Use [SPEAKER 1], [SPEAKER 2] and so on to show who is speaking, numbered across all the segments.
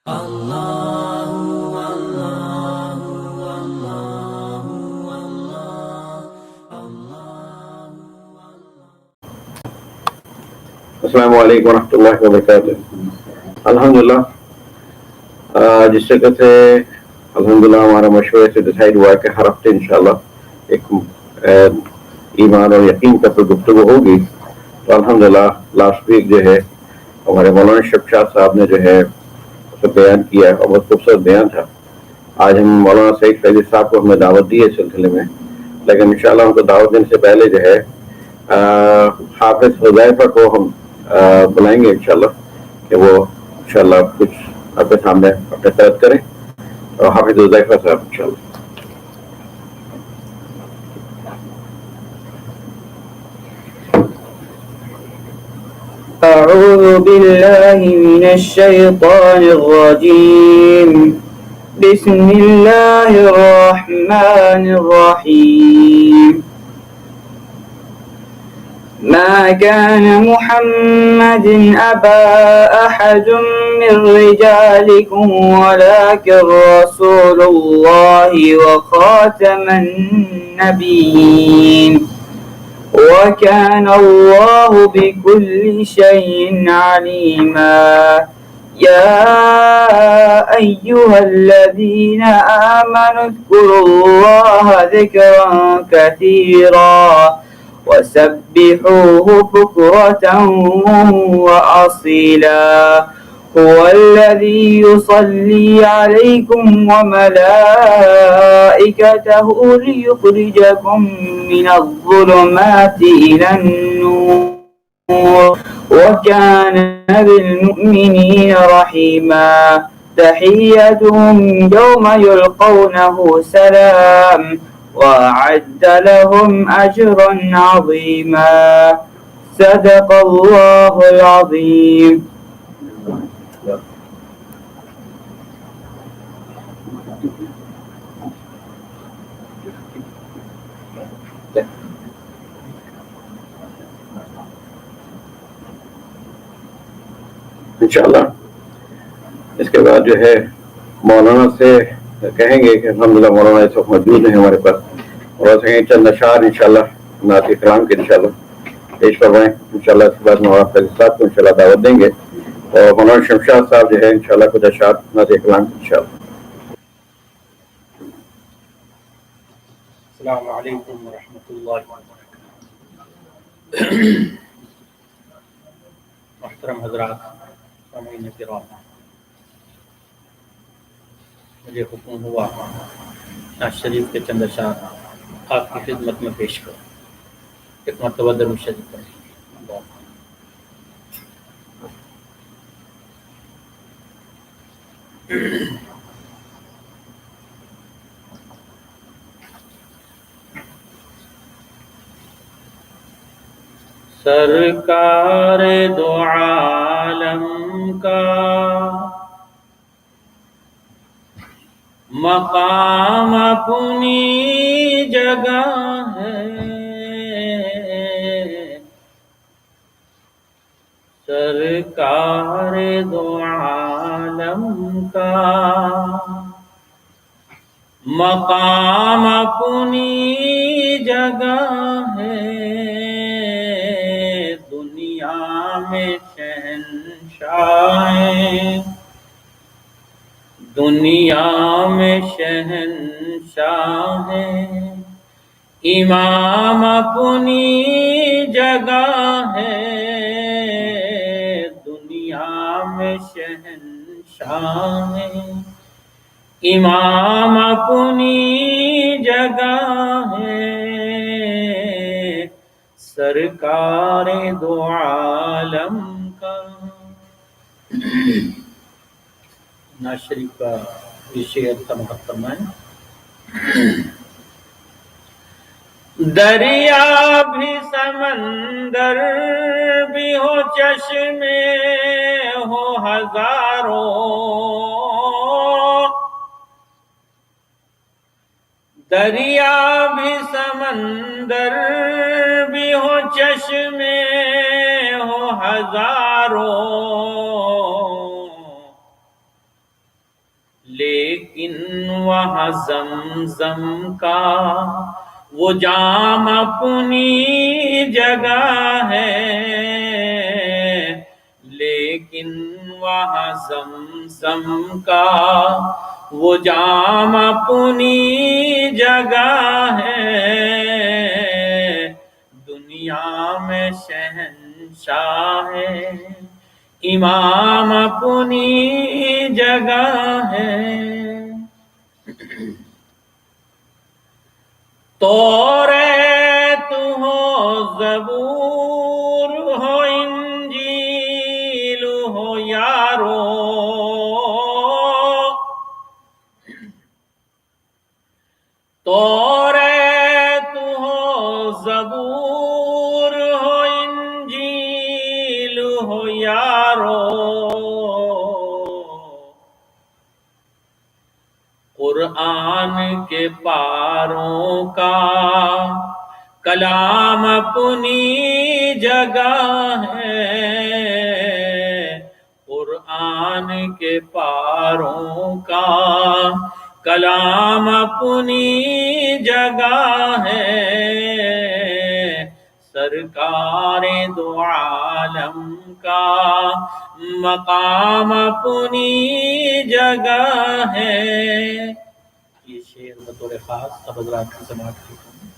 [SPEAKER 1] السلام علیکم ورحمۃ اللہ وبرکاتہ. الحمدللہ جس جگہ سے الحمدللہ ہمارا مشورے سے ڈیسائیڈ ہوا کہ ہر ہفتے انشاءاللہ ایک ایمان اور یقین کا پر گفتگو ہوگی. تو الحمدللہ لاسٹ ویک جو ہے ہمارے مولانا شفشاہ صاحب نے جو ہے اسے بیان کیا اور بہت خوبصورت بیان تھا. آج ہم مولانا سعید فیضی صاحب کو ہمیں دعوت دی ہے اس سلسلے میں، لیکن انشاءاللہ ہم کو دعوت دینے سے پہلے جو ہے حافظ حذیفہ کو ہم بلائیں گے انشاءاللہ کہ وہ انشاءاللہ کچھ آپ کے سامنے اپنے سرد کریں. اور حافظ حذیفہ صاحب انشاءاللہ.
[SPEAKER 2] أعوذ بالله من الشيطان الرجيم. بسم الله الرحمن الرحيم. ما كان محمد أبا أحد من رجالكم ولكن رسول الله وخاتم النبيين وكان الله بكل شيء عليما. يا أيها الذين آمنوا اذكروا الله ذكرا كثيرا وسبحوه بكرة وأصيلا. هو الذي يصلي عليكم وملائكته ليخرجكم من الظلمات إلى النور وكان بالمؤمنين رحيما. تحيتهم يوم يلقونه سلام وأعد لهم أجرا عظيما. صدق الله العظيم.
[SPEAKER 1] انشاءاللہ اس کے بعد جو ہے مولانا سے کہیں گے کہ الحمدللہ مولانا اس وقت موجود ہیں ہمارے پاس، اور کہیں چند اشعار انشاءاللہ نعت کلام کے انشاءاللہ پیش کروائیں. انشاءاللہ اس کے بعد مولانا فیضی صاحب کو انشاءاللہ دعوت دیں گے، اور مولانا شمشاد صاحب جو ہے انشاءاللہ کچھ اشعار نعت کلام کے انشاءاللہ.
[SPEAKER 3] السلام علیکم ورحمۃ اللہ وبرکاتہ. محترم حضرات، سامعین کرام، مجھے حکم ہوا نعت شریف کے چند اشعار آپ کی خدمت میں پیش کروں. ایک مرتبہ درود شریف پڑھیں. سرکار دو عالم کا مقام اپنی جگہ ہے. سرکار دو عالم کا مقام اپنی جگہ ہے. دنیا میں شہنشاہ ہیں، دنیا میں شہنشاہ ہیں. امام اپنی جگہ ہے. دنیا میں شہنشاہ ہیں، امام اپنی جگہ ہے. سرکار دو عالم کا. نعت شریف کا یہ شعر سماعت فرمائیں. دریا بھی سمندر بھی ہو، چشمے ہو ہزاروں. دریا بھی سمندر بھی ہو، چشمے ہو ہزاروں. لیکن وہاں زمزم کا وہ جام اپنی جگہ ہے، لیکن وہاں زمزم کا وہ جام اپنی جگہ ہے، دنیا میں شہنشاہ ہے، امام اپنی جگہ ہے۔ توریت ہو، زبور ہو، انجیل ہو یارو، توریت ہو، زبور ہو، انجیل ہو یارو، قرآن کے پاروں کا کلام اپنی جگہ ہے، قرآن کے پاروں کا کلام اپنی جگہ ہے، سرکار دو عالم کا مقام اپنی جگہ ہے۔ یہ شعر بطور خاص سب حضرات کی سماعت کرتا ہوں۔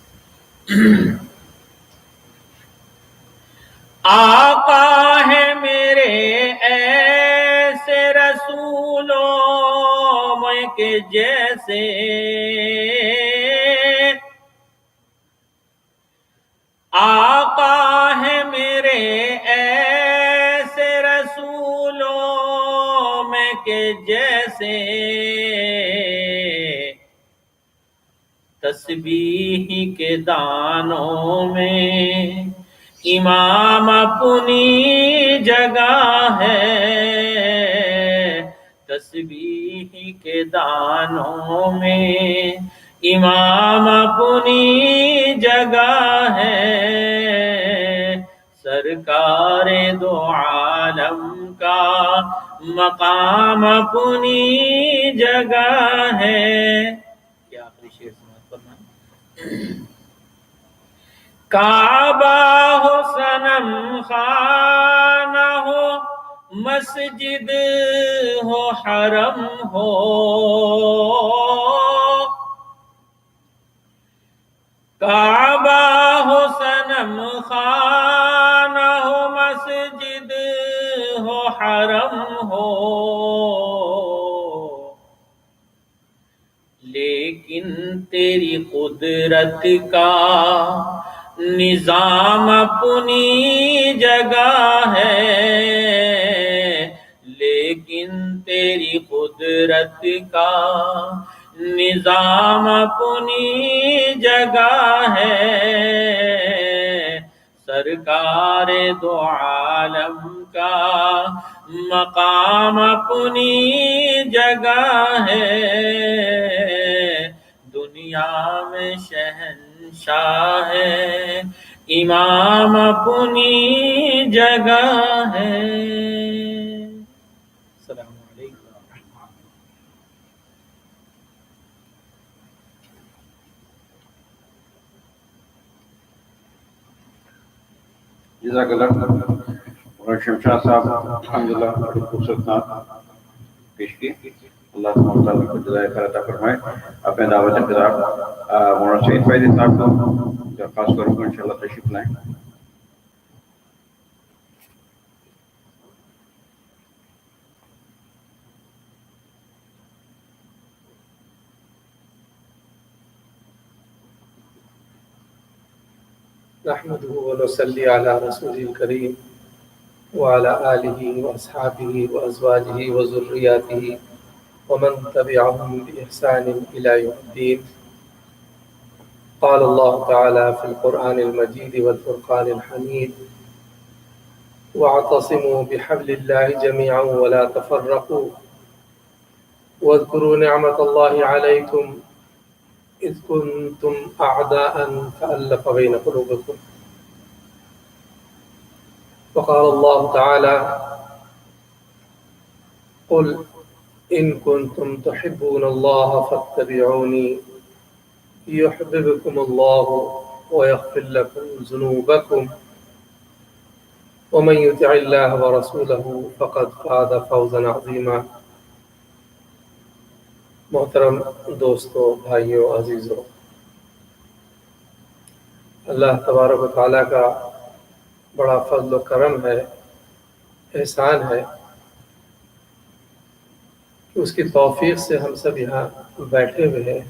[SPEAKER 3] آقا ہے میرے ایسے رسولوں میں کہ جیسے آقا ہے میرے ایسے رسولوں میں کہ جیسے تسبیح کے دانوں میں امام اپنی جگہ ہے، تسبیح کے دانوں میں امام اپنی جگہ ہے، سرکار دو عالم کا مقام اپنی جگہ ہے۔ یہ آخری شعر سماعت فرمائیں۔ کعبہ ہو، صنم خانہ ہو، مسجد ہو، حرم ہو، کعبہ ہو، صنم خانہ ہو، مسجد ہو، حرم ہو، لیکن تیری قدرت کا نظام اپنی جگہ ہے، لیکن تیری قدرت کا نظام اپنی جگہ ہے، سرکار دو عالم کا مقام اپنی جگہ ہے، دنیا میں شہنشاہ ہے، امام اپنی جگہ ہے۔ السلام علیکم۔
[SPEAKER 1] جزاک اللہ۔ مولانا شمشاد صاحب الحمدللہ بڑی خوبصورت نعت پیش کی، اللہ سبحانہ وتعالیٰ کو جزائے خیر عطا فرمائے۔ اپنے دعوت خطاب مولانا سعید فیضی صاحب کو درخواست کروں گا انشاءاللہ تشریف لائیں۔
[SPEAKER 4] نحمده ونصلي على رسوله الكريم وعلى آله وأصحابه وأزواجه وذرياته ومن تبعهم بإحسان إلى يوم الدين۔ قال الله تعالى في القرآن المجيد والفرقان الحميد: واعتصموا بحبل الله جميعا ولا تفرقوا واذكروا نعمة الله عليكم إذ كنتم أعداء فألف بين قلوبكم۔ وقال الله تعالى: قل ان کنتم تحبون اللہ فاتبعونی یحببکم اللہ ویغفر لکم ذنوبکم ومن یطع اللہ ورسولہ فقد فاز فوزا عظیما۔ محترم دوستوں، بھائیوں، عزیزوں، اللہ تبارک و تعالیٰ کا بڑا فضل و کرم ہے، احسان ہے کہ اس کی توفیق سے ہم سب یہاں بیٹھے ہوئے ہیں،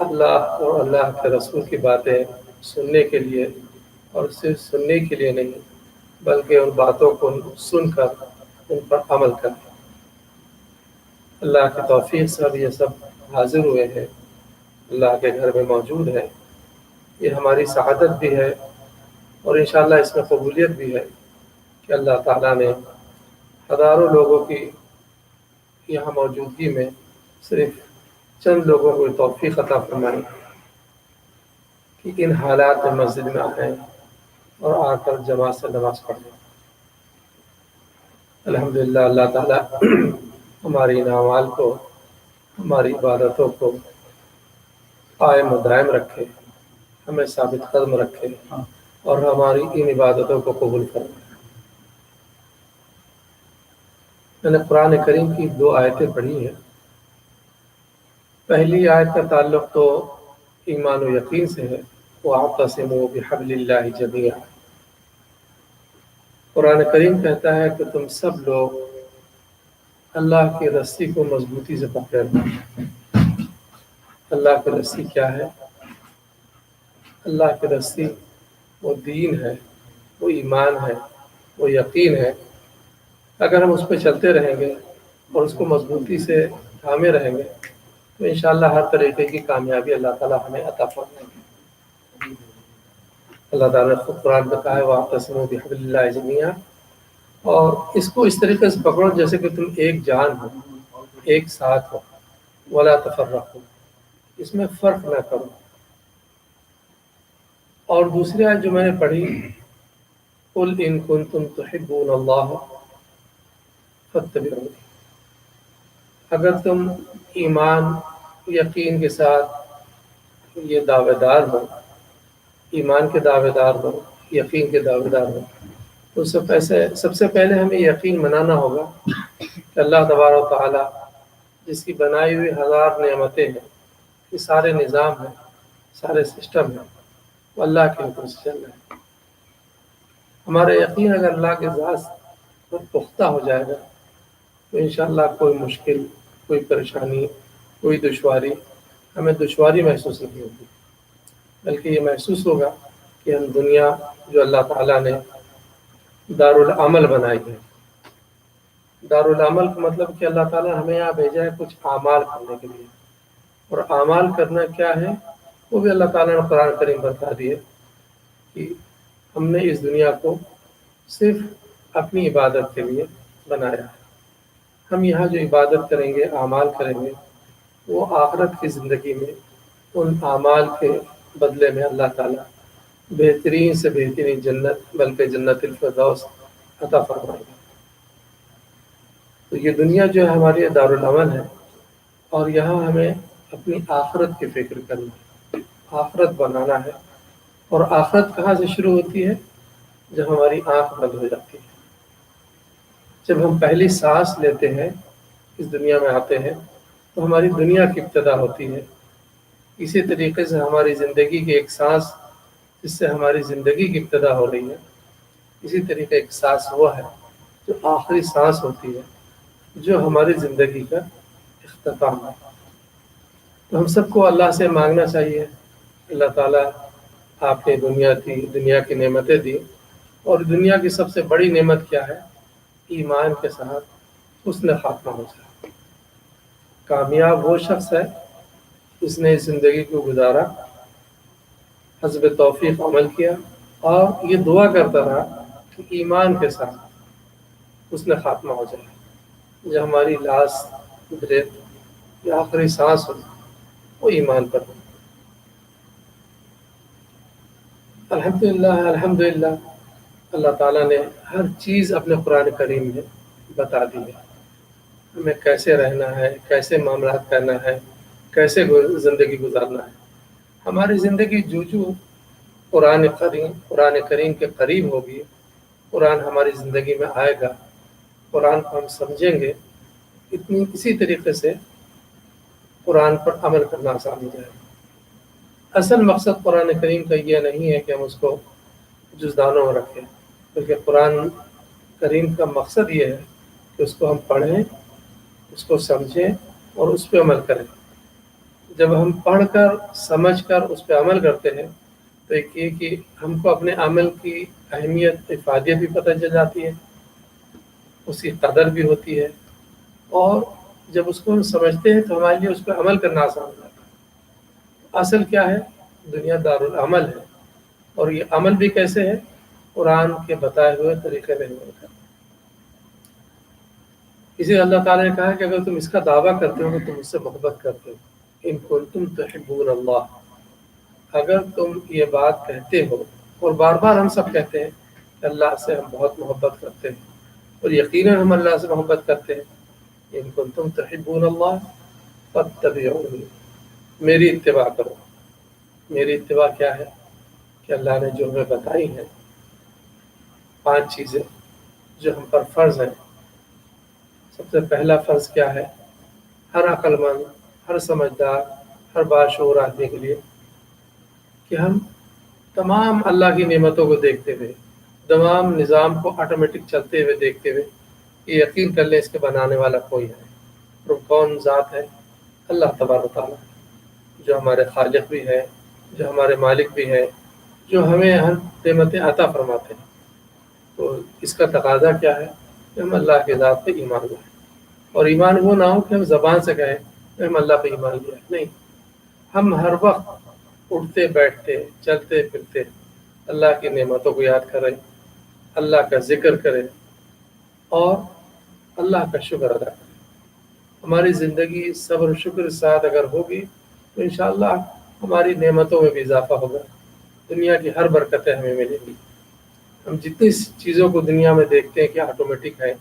[SPEAKER 4] اللہ اور اللہ کے رسول کی باتیں سننے کے لیے، اور صرف سننے کے لیے نہیں بلکہ ان باتوں کو سن کر ان پر عمل کر۔ اللہ کی توفیق سے اب یہ سب حاضر ہوئے ہیں، اللہ کے گھر میں موجود ہے۔ یہ ہماری سعادت بھی ہے اور انشاءاللہ اس میں قبولیت بھی ہے کہ اللہ تعالیٰ نے ہزاروں لوگوں کی یہاں موجودگی میں صرف چند لوگوں کو توفیق عطا فرمائی کہ ان حالات میں مسجد میں آئیں اور آ کر جماعت سے نماز پڑھیں۔ الحمدللہ اللہ تعالیٰ ہماری ان اعمال کو، ہماری عبادتوں کو قائم و دائم رکھے، ہمیں ثابت قدم رکھے اور ہماری ان عبادتوں کو قبول کرے۔ میں نے قرآن کریم کی 2 آیتیں پڑھی ہیں۔ پہلی آیت کا تعلق تو ایمان و یقین سے ہے، وَاعْتَصِمُوا بِحَبْلِ اللَّهِ جَمِيعًا۔ قرآن کریم کہتا ہے کہ تم سب لوگ اللہ کی رسی کو مضبوطی سے پکڑے رہو۔ اللہ کی رسی کیا ہے؟ اللہ کی رسی وہ دین ہے، وہ ایمان ہے، وہ یقین ہے۔ اگر ہم اس پہ چلتے رہیں گے اور اس کو مضبوطی سے تھامے رہیں گے تو انشاءاللہ ہر طریقے کی کامیابی اللہ تعالیٰ ہمیں عطا فرمائے گے۔ اللہ تعالیٰ نے خود قرآن میں کہا ہے وَاعْتَصِمُوا بِحَبْلِ اللَّهِ جَمِيعًا، اور اس کو اس طریقے سے پکڑو جیسے کہ تم ایک جان ہو، ایک ساتھ ہو، وَلَا تَفَرَّقُوا، اس میں فرق نہ کرو۔ اور دوسری آیت جو میں نے پڑھی، قُلْ إِن كُنتُمْ تُحِبُّونَ اللَّهَ فَاتَّبِعُونِی، اگر تم ایمان یقین کے ساتھ یہ دعوے دار ہو، ایمان کے دعوے دار ہو، یقین کے دعوے دار ہو، تو سب سے پہلے ہمیں یقین منانا ہوگا کہ اللہ تبارک و تعالیٰ جس کی بنائی ہوئی 1000 نعمتیں ہیں، یہ سارے نظام ہیں، سارے سسٹم ہیں، وہ اللہ کے حکم سے چل رہے ہیں۔ ہمارا یقین اگر اللہ کے ذات پر پختہ ہو جائے گا تو انشاءاللہ کوئی مشکل، کوئی پریشانی، کوئی دشواری، ہمیں دشواری محسوس نہیں ہوگی، بلکہ یہ محسوس ہوگا کہ ہم دنیا جو اللہ تعالیٰ نے دارالعمل بنائی ہے، دارالعمل کا مطلب کہ اللہ تعالیٰ نے ہمیں یہاں بھیجا ہے کچھ اعمال کرنے کے لیے، اور اعمال کرنا کیا ہے وہ بھی اللہ تعالیٰ نے قرآن کریم بتا دی ہے کہ ہم نے اس دنیا کو صرف اپنی عبادت کے لیے بنایا ہے۔ ہم یہاں جو عبادت کریں گے، اعمال کریں گے، وہ آخرت کی زندگی میں ان اعمال کے بدلے میں اللہ تعالیٰ بہترین سے بہترین جنت، بلکہ جنت الفردوس عطا فرمائے گا۔ تو یہ دنیا جو ہے ہماری دارالعمل ہے، اور یہاں ہمیں اپنی آخرت کی فکر کرنا ہے، آخرت بنانا ہے۔ اور آخرت کہاں سے شروع ہوتی ہے؟ جب ہماری آنکھ بند ہو جاتی ہے، جب ہم پہلی سانس لیتے ہیں، اس دنیا میں آتے ہیں، تو ہماری دنیا کی ابتدا ہوتی ہے۔ اسی طریقے سے ہماری زندگی کی ایک سانس جس سے ہماری زندگی کی ابتدا ہو رہی ہے، اسی طریقے ایک سانس وہ ہے جو آخری سانس ہوتی ہے، جو ہماری زندگی کا اختتام ہے۔ تو ہم سب کو اللہ سے مانگنا چاہیے، اللہ تعالیٰ آپ نے دنیا کی نعمتیں دی، اور دنیا کی سب سے بڑی نعمت کیا ہے؟ ایمان کے ساتھ حسن خاتمہ ہو جائے۔ کامیاب وہ شخص ہے جس نے اس زندگی کو گزارا، حسب توفیق عمل کیا، اور یہ دعا کرتا رہا کہ ایمان کے ساتھ حسن خاتمہ ہو جائے، جو ہماری لاسٹ بریتھ یا آخری سانس ہو وہ ایمان پر ہو۔ الحمدللہ اللہ تعالیٰ نے ہر چیز اپنے قرآن کریم میں بتا دی ہے۔ ہمیں کیسے رہنا ہے، کیسے معاملات کرنا ہے، کیسے زندگی گزارنا ہے۔ ہماری زندگی جو قرآن کریم کے قریب ہوگی، قرآن ہماری زندگی میں آئے گا، قرآن کو ہم سمجھیں گے، اسی طریقے سے قرآن پر عمل کرنا آسان ہو جائے گا۔ اصل مقصد قرآن کریم کا یہ نہیں ہے کہ ہم اس کو جزدانوں میں رکھیں، بلکہ قرآن کریم کا مقصد یہ ہے کہ اس کو ہم پڑھیں، اس کو سمجھیں اور اس پہ عمل کریں۔ جب ہم پڑھ کر سمجھ کر اس پہ عمل کرتے ہیں تو ایک یہ کہ ہم کو اپنے عمل کی اہمیت، افادیت بھی پتہ چل جاتی ہے، اس کی قدر بھی ہوتی ہے، اور جب اس کو ہم سمجھتے ہیں تو ہمارے لیے اس پہ عمل کرنا آسان ہو جاتا ہے۔ اصل کیا ہے؟ دنیا دارالعمل ہے، اور یہ عمل بھی کیسے ہے؟ قرآن کے بتائے ہوئے طریقے میں عمل کرنا۔ اسی اللہ تعالیٰ نے کہا کہ اگر تم اس کا دعویٰ کرتے ہو کہ تم اس سے محبت کرتے ہو، ان کنتم تحبون اللہ، اگر تم یہ بات کہتے ہو، اور بار بار ہم سب کہتے ہیں کہ اللہ سے ہم بہت محبت کرتے ہیں، اور یقیناً ہم اللہ سے محبت کرتے ہیں، ان کنتم تحبون اللہ فاتبعونی، میری اتباع کرو۔ میری اتباع کیا ہے؟ کہ اللہ نے جو ہمیں بتائی ہیں 5 چیزیں جو ہم پر فرض ہیں۔ سب سے پہلا فرض کیا ہے؟ ہر عقل مند، ہر سمجھدار، ہر باشعور آدمی کے لیے کہ ہم تمام اللہ کی نعمتوں کو دیکھتے ہوئے، تمام نظام کو آٹومیٹک چلتے ہوئے دیکھتے ہوئے یہ یقین کر لیں اس کے بنانے والا کوئی ہے، اور کون ذات ہے؟ اللہ تبارک و تعالیٰ، جو ہمارے خالق بھی ہے، جو ہمارے مالک بھی ہے، جو ہمیں ہر نعمتیں عطا فرماتے ہیں۔ تو اس کا تقاضا کیا ہے؟ کہ ہم اللہ کے ذات پہ ایمان لائیں، اور ایمان وہ نہ ہو کہ ہم زبان سے کہیں کہ ہم اللہ پہ ایمان لیا، نہیں، ہم ہر وقت اٹھتے بیٹھتے چلتے پھرتے اللہ کی نعمتوں کو یاد کریں، اللہ کا ذکر کریں، اور اللہ کا شکر ادا کریں۔ ہماری زندگی صبر و شکر کے ساتھ اگر ہوگی تو انشاءاللہ ہماری نعمتوں میں بھی اضافہ ہوگا، دنیا کی ہر برکتیں ہمیں ملیں گی۔ ہم جتنی چیزوں کو دنیا میں دیکھتے ہیں کہ آٹومیٹک ہے،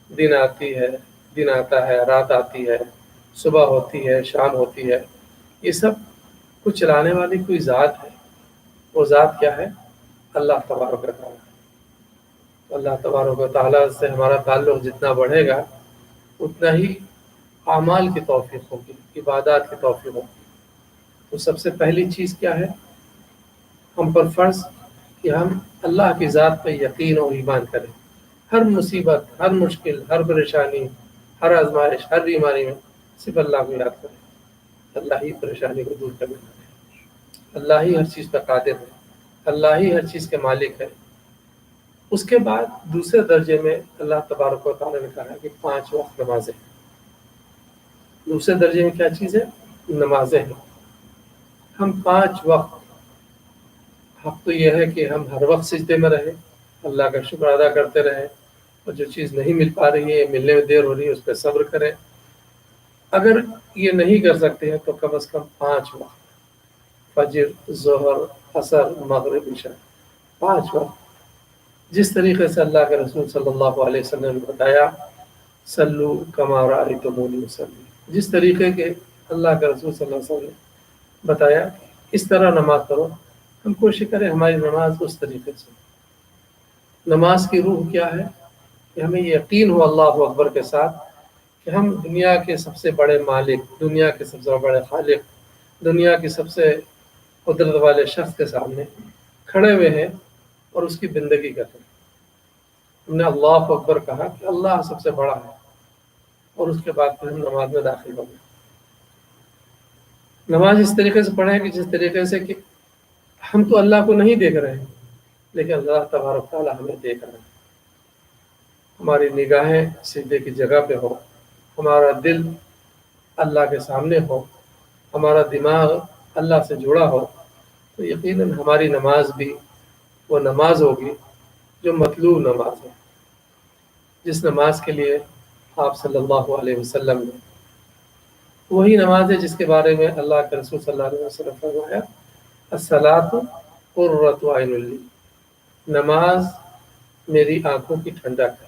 [SPEAKER 4] دن آتی ہے، دن آتا ہے، رات آتی ہے، صبح ہوتی ہے، شام ہوتی ہے، یہ سب کچھ چلانے والی کوئی ذات ہے۔ وہ ذات کیا ہے؟ اللہ تبارک و تعالیٰ۔ اللہ تبارک و تعالیٰ سے ہمارا تعلق جتنا بڑھے گا اتنا ہی اعمال کی توفیق ہوگی، عبادات کی توفیق ہوگی۔ تو سب سے پہلی چیز کیا ہے ہم پر فرض؟ کہ ہم اللہ کی ذات پہ یقین اور ایمان کریں، ہر مصیبت، ہر مشکل، ہر پریشانی، ہر آزمائش، ہر بیماری میں صرف اللہ کو یاد کریں، اللہ ہی پریشانی کو دور کرنے والے ہیں، اللہ ہی ہر چیز پہ قادر ہے، اللہ ہی ہر چیز کے مالک ہے۔ اس کے بعد دوسرے درجے میں اللہ تبارک و تعالیٰ نے کہا کہ 5 وقت نمازیں ہیں۔ دوسرے درجے میں کیا چیز ہے؟ نمازیں ہیں۔ ہم 5 وقت، حق تو یہ ہے کہ ہم ہر وقت سجدے میں رہیں، اللہ کا شکر ادا کرتے رہیں، اور جو چیز نہیں مل پا رہی ہے، ملنے میں دیر ہو رہی ہے، اس پہ صبر کریں۔ اگر یہ نہیں کر سکتے ہیں تو کم از کم 5 وقت، فجر، ظہر، عصر، مغرب، عشاء، 5 وقت، جس طریقے سے اللہ کے رسول صلی اللہ علیہ وسلم نے بتایا، صلو کما رأیتمونی اصلی، جس طریقے کے اللہ کے رسول صلی اللہ علیہ وسلم نے بتایا اس طرح نماز پڑھو، ہم کوشش کریں ہماری نماز اس طریقے سے۔ نماز کی روح کیا ہے؟ کہ ہمیں یقین ہو اللہ اکبر کے ساتھ کہ ہم دنیا کے سب سے بڑے مالک، دنیا کے سب سے بڑے خالق، دنیا کے سب سے قدرت والے شخص کے سامنے کھڑے ہوئے ہیں اور اس کی بندگی کرتے ہیں۔ ہم نے اللہ اکبر کہا کہ اللہ سب سے بڑا ہے، اور اس کے بعد پھر ہم نماز میں داخل ہو گئے۔ نماز اس طریقے سے پڑھیں کہ جس طریقے سے کہ ہم تو اللہ کو نہیں دیکھ رہے ہیں، لیکن اللہ تبارک تعالیٰ ہمیں دیکھ رہے ہیں۔ ہماری نگاہیں سجدے کی جگہ پہ ہو، ہمارا دل اللہ کے سامنے ہو، ہمارا دماغ اللہ سے جڑا ہو، تو یقیناً ہماری نماز بھی وہ نماز ہوگی جو مطلوب نماز ہے، جس نماز کے لیے آپ صلی اللہ علیہ وسلم نے، وہی نماز ہے جس کے بارے میں اللہ کے رسول صلی اللہ علیہ وسلم نے فرمایا، الصلاۃ قرۃ عین لی، نماز میری آنکھوں کی ٹھنڈک ہے۔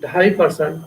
[SPEAKER 4] 2.5%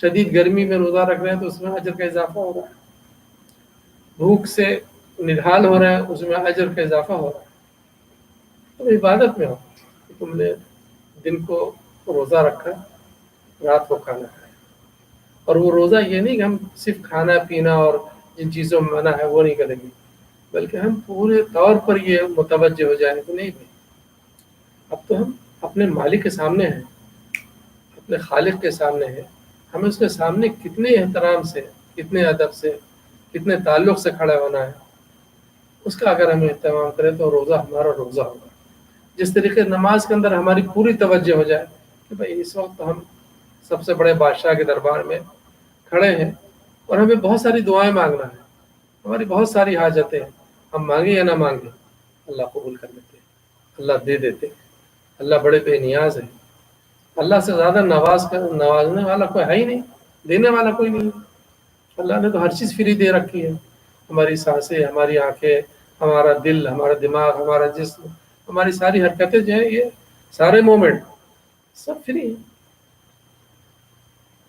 [SPEAKER 4] شدید گرمی میں روزہ رکھ رہے ہیں تو اس میں اجر کا اضافہ ہو رہا ہے، بھوک سے نڈھال ہو رہا ہے اس میں اجر کا اضافہ ہو رہا ہے۔ تو عبادت میں ہو کہ تم نے دن کو روزہ رکھا، رات کو کھانا کھایا، اور وہ روزہ یہ نہیں کہ ہم صرف کھانا پینا اور جن چیزوں میں منع ہے وہ نہیں کریں گے، بلکہ ہم پورے طور پر یہ متوجہ ہو جائیں کہ نہیں بھائی اب تو ہم اپنے مالک کے سامنے ہیں، اپنے خالق کے سامنے ہیں، ہمیں اس کے سامنے کتنے احترام سے، کتنے ادب سے، کتنے تعلق سے کھڑا ہونا ہے، اس کا اگر ہم اہتمام کریں تو روزہ ہمارا روزہ ہوگا۔ جس طریقے نماز کے اندر ہماری پوری توجہ ہو جائے کہ بھائی اس وقت ہم سب سے بڑے بادشاہ کے دربار میں کھڑے ہیں اور ہمیں بہت ساری دعائیں مانگنا ہے، ہماری بہت ساری حاجتیں ہیں، ہم مانگیں یا نہ مانگیں اللہ قبول کر لیتے ہیں، اللہ دے دیتے ہیں، اللہ بڑے بے نیاز ہے، اللہ سے زیادہ نوازنے والا کوئی ہے ہی نہیں، دینے والا کوئی نہیں ہے۔ اللہ نے تو ہر چیز فری دے رکھی ہے، ہماری سانسیں، ہماری آنکھیں، ہمارا دل، ہمارا دماغ، ہمارا جسم، ہماری ساری حرکتیں جو ہیں، یہ سارے مومنٹ سب فری ہیں۔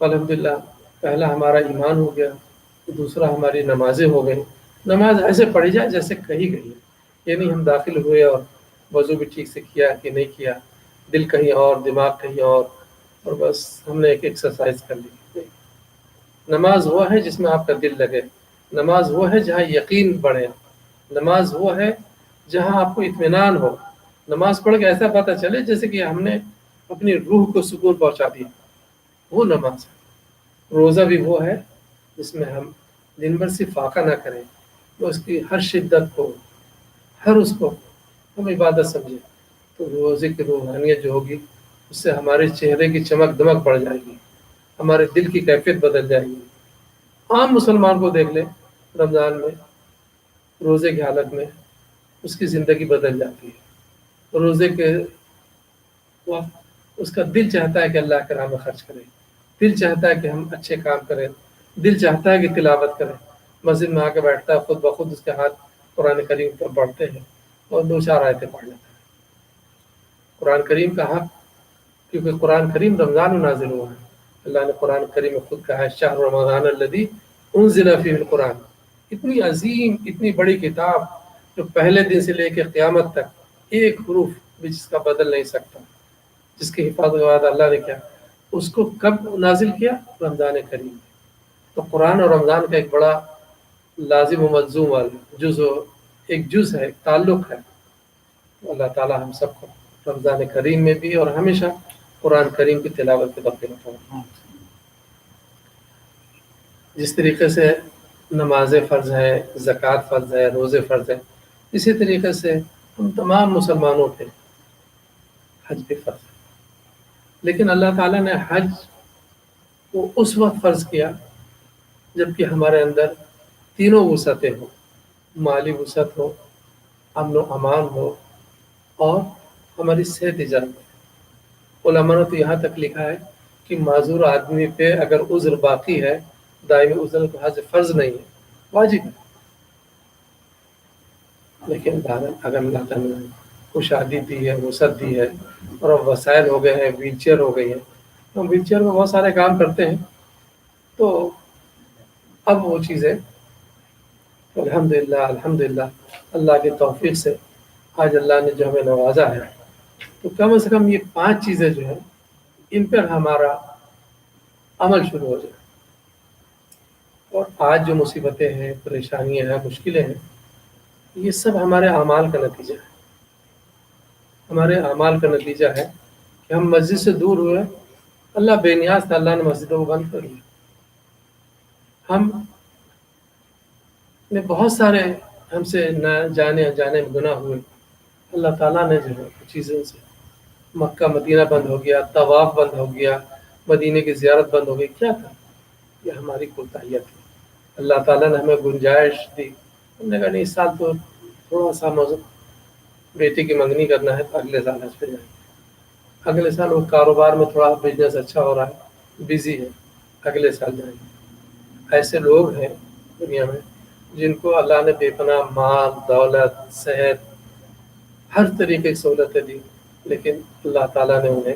[SPEAKER 4] الحمدللہ پہلا ہمارا ایمان ہو گیا، دوسرا ہماری نمازیں ہو گئی۔ نماز ایسے پڑھی جائے جیسے کہی گئی ہے، یہ نہیں ہم داخل ہوئے اور وضو بھی ٹھیک سے کیا کہ نہیں کیا، دل کہیں اور دماغ کہیں اور بس ہم نے ایک ایکسرسائز کر لی۔ نماز وہ ہے جس میں آپ کا دل لگے، نماز وہ ہے جہاں یقین بڑھے، نماز وہ ہے جہاں آپ کو اطمینان ہو، نماز پڑھ کے ایسا پتہ چلے جیسے کہ ہم نے اپنی روح کو سکون پہنچا دیا، وہ نماز ہے۔ روزہ بھی وہ ہے جس میں ہم دن بھر سے فاقہ نہ کریں، تو اس کی ہر شدت کو، ہر اس کو ہم عبادت سمجھیں، تو روزے کی روحانیت جو ہوگی اس سے ہمارے چہرے کی چمک دمک بڑھ جائے گی، ہمارے دل کی کیفیت بدل جائے گی۔ عام مسلمان کو دیکھ لیں رمضان میں روزے کی حالت میں اس کی زندگی بدل جاتی ہے، روزے کے وقت اس کا دل چاہتا ہے کہ اللہ کے راہ میں خرچ کرے، دل چاہتا ہے کہ ہم اچھے کام کریں، دل چاہتا ہے کہ تلاوت کریں، مسجد میں آ کے بیٹھتا ہے، خود بخود اس کے ہاتھ قرآن کریم پر بڑھتے ہیں اور دو چار آیتیں پڑھ لیتا ہے۔ قرآن کریم کا حق، کیونکہ قرآن کریم رمضان میں نازل ہوا ہے، اللہ نے قرآن کریم میں خود کہا ہے شہر رمضان الذی انزل فیہ القرآن، اتنی عظیم، اتنی بڑی کتاب جو پہلے دن سے لے کے قیامت تک ایک حروف بھی جس کا بدل نہیں سکتا، جس کی حفاظت کے بعد اللہ نے کیا اس کو کب نازل کیا؟ رمضان کریم۔ تو قرآن اور رمضان کا ایک بڑا لازم و ملزوم والا ایک جز ہے، ایک تعلق ہے۔ اللہ تعالی ہم سب کو رمضان کریم میں بھی اور ہمیشہ قرآن کریم کی تلاوت کے بقیہ فرمائے۔ جس طریقے سے نمازیں فرض ہیں، زکوٰۃ فرض ہے، روزے فرض ہیں، اسی طریقے سے ہم تمام مسلمانوں پہ حج بھی فرض ہے۔ لیکن اللہ تعالیٰ نے حج کو اس وقت فرض کیا جبکہ ہمارے اندر تینوں وسعتیں ہوں، مالی وسعت ہو، امن و امان ہو، اور ہماری صحت اجازت۔ علماء نے تو یہاں تک لکھا ہے کہ معذور آدمی پہ اگر عذر باقی ہے، دائمی عذر تو حج فرض نہیں ہے، واجب ہے۔ لیکن اگر اللہ تعالیٰ نے کو شادی دی ہے، وسعت دی ہے، اور اب وسائل ہو گئے ہیں، ویل چیئر ہو گئی ہے، ہم ویل چیئر میں بہت سارے کام کرتے ہیں، تو اب وہ چیزیں الحمدللہ اللہ کی توفیق سے آج اللہ نے جو ہمیں نوازا ہے، تو کم از کم یہ 5 چیزیں جو ہیں ان پر ہمارا عمل شروع ہو جائے۔ اور آج جو مصیبتیں ہیں، پریشانیاں ہیں، مشکلیں ہیں، یہ سب ہمارے اعمال کا نتیجہ ہے۔ ہمارے اعمال کا نتیجہ ہے کہ ہم مسجد سے دور ہوئے، اللہ بے نیاز تھا، اللہ نے مسجدوں کو بند کر دیا۔ ہم نے بہت سارے ہم سے نہ جانے انجانے میں گناہ ہوئے، اللہ تعالیٰ نے جو ہے چیزوں سے مکہ مدینہ بند ہو گیا، طواف بند ہو گیا، مدینے کی زیارت بند ہو گئی، کیا تھا؟ یہ ہماری کوتاہیت تھی۔ اللہ تعالیٰ نے ہمیں گنجائش دی، ہم نے کہا نہیں اس سال تو تھوڑا سا بیٹی کی منگنی کرنا ہے، تو اگلے سال حج پہ جائیں گے۔ اگلے سال وہ کاروبار میں تھوڑا بزنس اچھا ہو رہا ہے، بزی ہے، اگلے سال جائیں گے۔ ایسے لوگ ہیں دنیا میں جن کو اللہ نے بے پناہ مال، دولت، صحت، ہر طریقے کی سہولتیں دی، لیکن اللہ تعالیٰ نے انہیں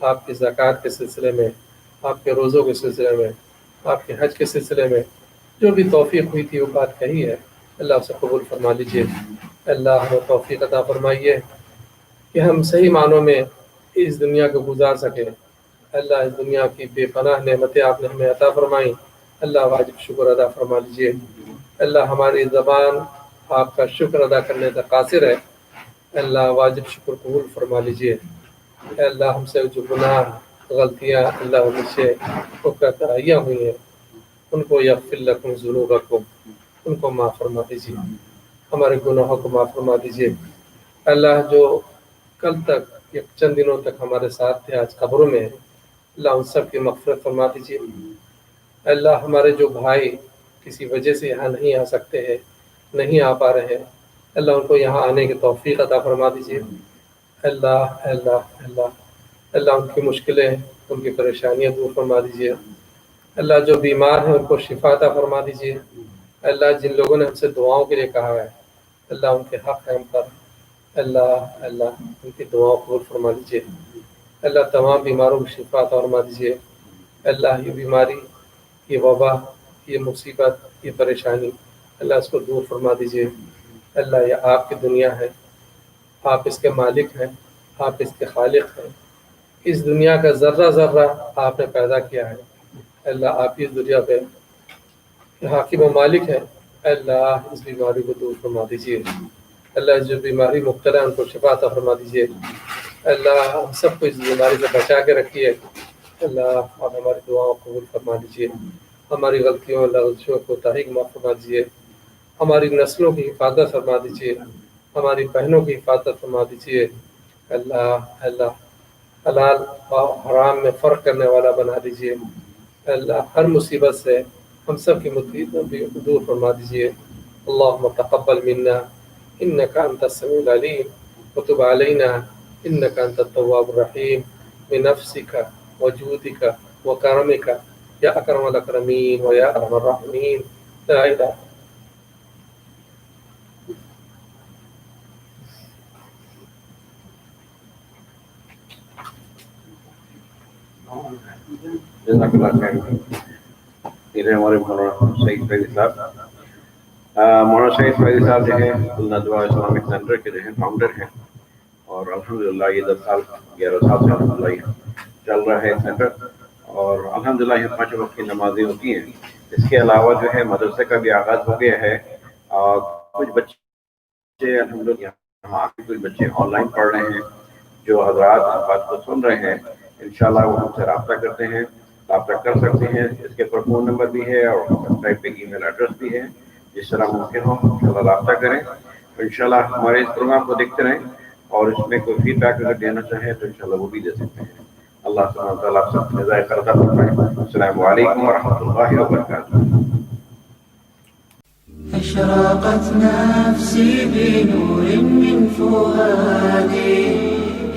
[SPEAKER 4] آپ کی زکوٰۃ کے سلسلے میں، آپ کے روزوں کے سلسلے میں، آپ کے حج کے سلسلے میں جو بھی توفیق ہوئی تھی وہ بات کہی ہے، اللہ اسے قبول فرما لیجیے۔ اللہ ہمیں توفیق عطا فرمائیے کہ ہم صحیح معنوں میں اس دنیا کو گزار سکیں۔ اللہ اس دنیا کی بے پناہ نعمتیں آپ نے ہمیں عطا فرمائیں، اللہ واجب شکر ادا فرما لیجیے۔ اللہ ہماری زبان آپ کا شکر ادا کرنے سے قاصر ہے، اللہ واجب شکر قبول فرما لیجیے۔ اے اللہ ہم سے جو گناہ غلطیاں اللہ ہم سے کوتاہیاں ہوئی ہیں ان کو یغفر لکم ذنوبکم، ان کو معاف فرما دیجیے، ہمارے گناہوں کو معاف فرما دیجیے۔ اللہ جو کل تک یا چند دنوں تک ہمارے ساتھ تھے آج قبروں میں ہیں، اللہ ان سب کی مغفرت فرما دیجیے۔ اللہ ہمارے جو بھائی کسی وجہ سے یہاں نہیں آ سکتے ہیں، نہیں آ پا رہے ہیں، اللہ ان کو یہاں آنے کی توفیق عطا فرما دیجیے۔ اللہ اللہ اللہ اللہ ان کی مشکلیں، ان کی پریشانیاں دور فرما دیجیے۔ اللہ جو بیمار ہیں ان کو شفا عطا فرما دیجیے۔ اللہ جن لوگوں نے ہم سے دعاؤں کے لیے کہا ہے، اللہ ان کے حق ہے ہم پر، اللہ اللہ ان کی دعاؤں قبول فرما دیجیے۔ اللہ تمام بیماروں کو شفا عطا فرما دیجیے۔ اللہ یہ بیماری، یہ وبا، یہ مصیبت، یہ پریشانی، اللہ اس کو دور فرما دیجیے۔ اللہ یہ آپ کی دنیا ہے، آپ اس کے مالک ہیں، آپ اس کے خالق ہیں۔ اس دنیا کا ذرہ ذرہ آپ نے پیدا کیا ہے، اللہ آپ کی اس دنیا پہ حاکم و مالک ہے۔ اللہ اس بیماری کو دور فرما دیجیے۔ اللہ جو بیماری مبتلا ہے ان کو شفا عطا فرما دیجیے۔ اللہ ہم سب کو اس بیماری سے بچا کے رکھیے۔ اللہ آپ ہماری دعاؤں کو قبول فرما دیجیے، ہماری غلطیوں لغزشوں کو کوتاہی کو معاف فرما دیجیے، ہماری نسلوں کی حفاظت فرما دیجیے، ہماری بہنوں کی حفاظت فرما دیجیے۔ اللہ اللہ حلال اور حرام میں فرق کرنے والا بنا دیجیے۔ اللہ ہر مصیبت سے ہم سب کی مصیبتوں بھی دور فرما دیجیے۔ اللہم تقبل منا انک انت السمیع العلیم وتب علینا انک انت التواب الرحیم بنفسک وجودک وکرمک یا اکرم الاکرمین و یا ارحم الراحمین لا الہ
[SPEAKER 1] جزاک اللہ خیر۔ یہ رہے ہمارے مولانا سعید فیضی صاحب۔ مولانا سعید فیضی صاحب جو ہیں ندوہ اسلامک سینٹر کے جو ہیں فاؤنڈر ہیں، اور الحمدللہ یہ 10 سال 11 سال سے الحمدللہ یہ چل رہا ہے سینٹر، اور الحمدللہ یہ 5 وقت کی نمازیں ہوتی ہیں۔ اس کے علاوہ جو ہے مدرسے کا بھی آغاز ہو گیا ہے، اور کچھ بچے الحمدللہ یہاں کچھ بچے آن لائن پڑھ رہے ہیں۔ جو حضرات اس بات کو سن رہے ہیں انشاءاللہ وہ ہم سے رابطہ کرتے ہیں، رابطہ کر سکتے ہیں۔ اس کے پر فون نمبر بھی ہے اور ویب سائٹ پہ ای میل ایڈریس بھی ہے، جس طرح ممکن ہو انشاءاللہ رابطہ کریں۔ انشاءاللہ ہمارے اس پروگرام کو دیکھتے رہیں، اور اس میں کوئی فیڈ بیک اگر دینا چاہیں تو انشاءاللہ وہ بھی دے سکتے ہیں۔ اللہ سبحانہ و تعالیٰ آپ سب کو جزائے خیر عطا فرمائے۔ السلام علیکم ورحمۃ اللہ وبرکاتہ۔
[SPEAKER 5] أشرقت نفسي بنور من فؤادي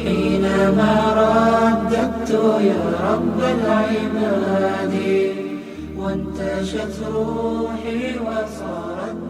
[SPEAKER 5] حينما رددت يا رب العباد وانتشت روحي وصارت